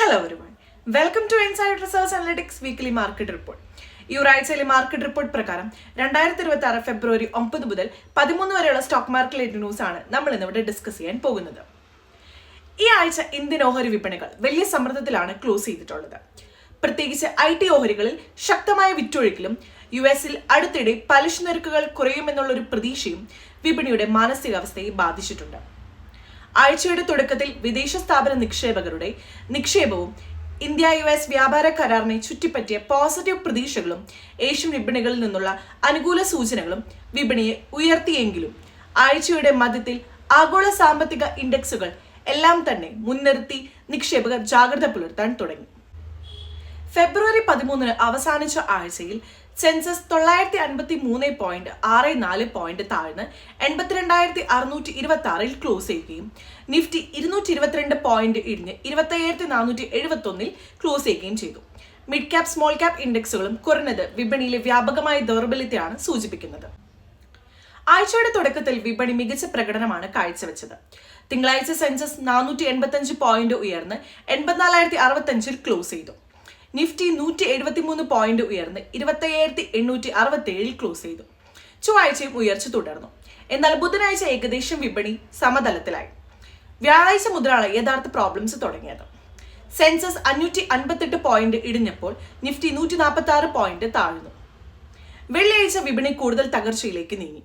Hello everyone. Welcome to Inside Research Analytics Weekly Market Report. ഈ ഒരാഴ്ചയിലെ market report പ്രകാരം 2026 ഫെബ്രുവരി 9 മുതൽ 13 വരെയുള്ള സ്റ്റോക്ക് മാർക്കറ്റ് ന്യൂസ് ആണ് നമ്മൾ ഇന്നിവിടെ ഡിസ്കസ് ചെയ്യാൻ പോകുന്നത്. ഈ ആഴ്ച ഇന്ത്യൻ ഓഹരി വിപണികൾ വലിയ സമ്മർദ്ദത്തിലാണ് ക്ലോസ് ചെയ്തിട്ടുള്ളത്. പ്രത്യേകിച്ച് IT ഓഹരികളിൽ ശക്തമായ വിറ്റൊഴുക്കലും US-ൽ അടുത്തിടെ പലിശ നിരക്കുകൾ കുറയുമെന്നുള്ളൊരു പ്രതീക്ഷയും വിപണിയുടെ മാനസികാവസ്ഥയെ ബാധിച്ചിട്ടുണ്ട്. ആഴ്ചയുടെ തുടക്കത്തിൽ വിദേശ സ്ഥാപന നിക്ഷേപകരുടെ നിക്ഷേപവും ഇന്ത്യ US വ്യാപാര കരാറിനെ ചുറ്റിപ്പറ്റിയ പോസിറ്റീവ് പ്രതീക്ഷകളും ഏഷ്യൻ വിപണികളിൽ നിന്നുള്ള അനുകൂല സൂചനകളും വിപണിയെ ഉയർത്തിയെങ്കിലും ആഴ്ചയുടെ മധ്യത്തിൽ ആഗോള സാമ്പത്തിക ഇൻഡെക്സുകൾ എല്ലാം തന്നെ മുൻനിർത്തി നിക്ഷേപകർ ജാഗ്രത പുലർത്താൻ തുടങ്ങി. ഫെബ്രുവരി 13 അവസാനിച്ച ആഴ്ചയിൽ സെൻസസ് 953.64 പോയിന്റ് താഴ്ന്ന് 82,626 ക്ലോസ് ചെയ്യുകയും നിഫ്റ്റി 222 പോയിന്റ് ഇടിഞ്ഞ് 27,471 ക്ലോസ് ചെയ്യുകയും ചെയ്തു. മിഡ് ക്യാപ് സ്മോൾ ക്യാപ് ഇൻഡെക്സുകളും കുറഞ്ഞത് വിപണിയിലെ വ്യാപകമായ ദൗർബല്യത്തെയാണ് സൂചിപ്പിക്കുന്നത്. ആഴ്ചയുടെ തുടക്കത്തിൽ വിപണി മികച്ച പ്രകടനമാണ് കാഴ്ചവെച്ചത്. തിങ്കളാഴ്ച സെൻസസ് 485 പോയിന്റ് ഉയർന്ന് 84,065 ക്ലോസ് ചെയ്തു. നിഫ്റ്റി 173 പോയിന്റ് ഉയർന്ന് 27,867 ക്ലോസ് ചെയ്തു. ചൊവ്വാഴ്ചയും ഉയർച്ച തുടർന്നു. എന്നാൽ ബുധനാഴ്ച ഏകദേശം വിപണി സമതലത്തിലായി. വ്യാഴാഴ്ച മുതലാണ് യഥാർത്ഥ പ്രോബ്ലംസ് തുടങ്ങിയത്. സെൻസസ് 558 പോയിന്റ് ഇടിഞ്ഞപ്പോൾ നിഫ്റ്റി 146 പോയിന്റ് താഴ്ന്നു. വെള്ളിയാഴ്ച വിപണി കൂടുതൽ തകർച്ചയിലേക്ക് നീങ്ങി.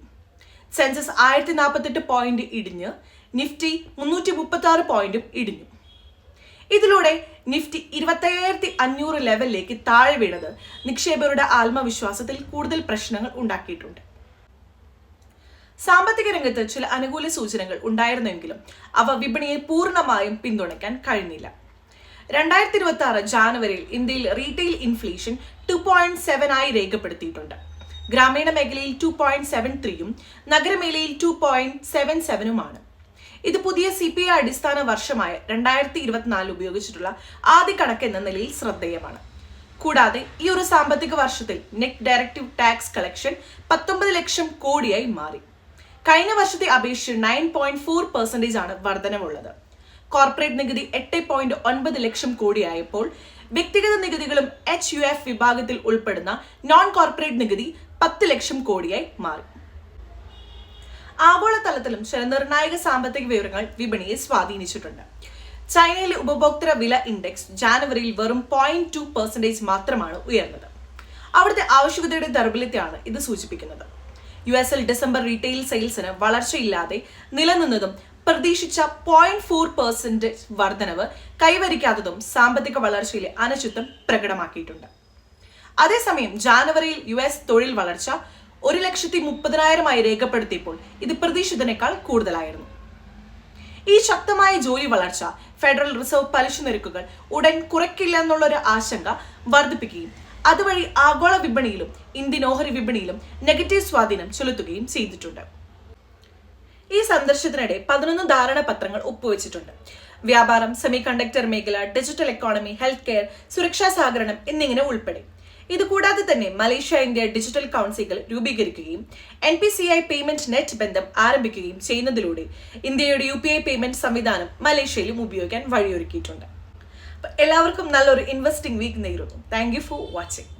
സെൻസസ് 1048 പോയിന്റ് ഇടിഞ്ഞ് നിഫ്റ്റി 336 പോയിന്റും ഇടിഞ്ഞു. ഇതിലൂടെ നിഫ്റ്റി 25,500 ലെവലിലേക്ക് താഴെ വീണത് നിക്ഷേപകരുടെ ആത്മവിശ്വാസത്തിൽ കൂടുതൽ പ്രശ്നങ്ങൾ ഉണ്ടാക്കിയിട്ടുണ്ട്. സാമ്പത്തിക രംഗത്ത് ചില അനുകൂല സൂചനകൾ ഉണ്ടായിരുന്നെങ്കിലും അവ വിപണിയെ പൂർണ്ണമായും പിന്തുണയ്ക്കാൻ കഴിഞ്ഞില്ല. 2026 ജാനുവരിയിൽ ഇന്ത്യയിൽ റീറ്റെയിൽ ഇൻഫ്ലേഷൻ 2.7 ആയി രേഖപ്പെടുത്തിയിട്ടുണ്ട്. ഗ്രാമീണ മേഖലയിൽ 2.73യും നഗരമേഖലയിൽ 2.77ുമാണ്. ഇത് പുതിയ CPI അടിസ്ഥാന വർഷമായ 2024 ഉപയോഗിച്ചിട്ടുള്ള ആദ്യ കണക്ക് എന്ന നിലയിൽ ശ്രദ്ധേയമാണ്. കൂടാതെ ഈ ഒരു സാമ്പത്തിക വർഷത്തിൽ നെറ്റ് ഡയറക്റ്റീവ് ടാക്സ് കളക്ഷൻ 19 ലക്ഷം കോടിയായി മാറി. കഴിഞ്ഞ വർഷത്തെ അപേക്ഷിച്ച് 9.4% ആണ് വർധനവുള്ളത്. കോർപ്പറേറ്റ് നികുതി 8.9 ലക്ഷം കോടിയായപ്പോൾ വ്യക്തിഗത നികുതികളും HUF വിഭാഗത്തിൽ ഉൾപ്പെടുന്ന നോൺ കോർപ്പറേറ്റ് നികുതി 10 ലക്ഷം കോടിയായി മാറി. ആഗോളതലത്തിലും ചില നിർണായക സാമ്പത്തിക വിവരങ്ങൾ വിപണിയെ സ്വാധീനിച്ചിട്ടുണ്ട്. ചൈനയിലെ ഉപഭോക്തൃ വില ഇൻഡെക്സ് ജാനുവരിയിൽ വെറും 0.2% മാത്രമാണ് ഉയർന്നത്. അവിടുത്തെ ആവശ്യകതയുടെ ദൗർബല്യത്തെയാണ് ഇത് സൂചിപ്പിക്കുന്നത്. US-ൽ ഡിസംബർ റീറ്റെയിൽ സെയിൽസിന് വളർച്ചയില്ലാതെ നിലനിന്നതും പ്രതീക്ഷിച്ച 0.4% വർധനവ് കൈവരിക്കാത്തതും സാമ്പത്തിക വളർച്ചയിലെ അനിശ്ചിതത്വം പ്രകടമാക്കിയിട്ടുണ്ട്. അതേസമയം ജാനുവരിയിൽ US തൊഴിൽ വളർച്ച 1,30,000 രേഖപ്പെടുത്തിയപ്പോൾ ഇത് പ്രതീക്ഷിതനേക്കാൾ കൂടുതലായിരുന്നു. ഈ ശക്തമായ ജോലി വളർച്ച ഫെഡറൽ റിസർവ് പലിശ നിരക്കുകൾ ഉടൻ കുറയ്ക്കില്ല എന്നുള്ളൊരു ആശങ്ക വർദ്ധിപ്പിക്കുകയും അതുവഴി ആഗോള വിപണിയിലും ഇന്ത്യൻ ഓഹരി വിപണിയിലും നെഗറ്റീവ് സ്വാധീനം ചെലുത്തുകയും ചെയ്തിട്ടുണ്ട്. ഈ സന്ദർശനത്തിനിടെ 11 ധാരണാപത്രങ്ങൾ ഒപ്പുവെച്ചിട്ടുണ്ട്. വ്യാപാരം, സെമി കണ്ടക്ടർ മേഖല, ഡിജിറ്റൽ എക്കോണമി, ഹെൽത്ത് കെയർ, സുരക്ഷാ സഹകരണം എന്നിങ്ങനെ ഉൾപ്പെടെ. ഇതുകൂടാതെ തന്നെ മലേഷ്യ ഇന്ത്യ ഡിജിറ്റൽ കൗൺസിലുകൾ രൂപീകരിക്കുകയും NPCI പേയ്മെന്റ് നെറ്റ് ബന്ധം ആരംഭിക്കുകയും ചെയ്യുന്നതിലൂടെ ഇന്ത്യയുടെ UPI പേയ്മെന്റ് സംവിധാനം മലേഷ്യയിലും ഉപയോഗിക്കാൻ വഴിയൊരുക്കിയിട്ടുണ്ട്. എല്ലാവർക്കും നല്ലൊരു ഇൻവെസ്റ്റിംഗ് വീക്ക് നേരുന്നു. Thank you for watching.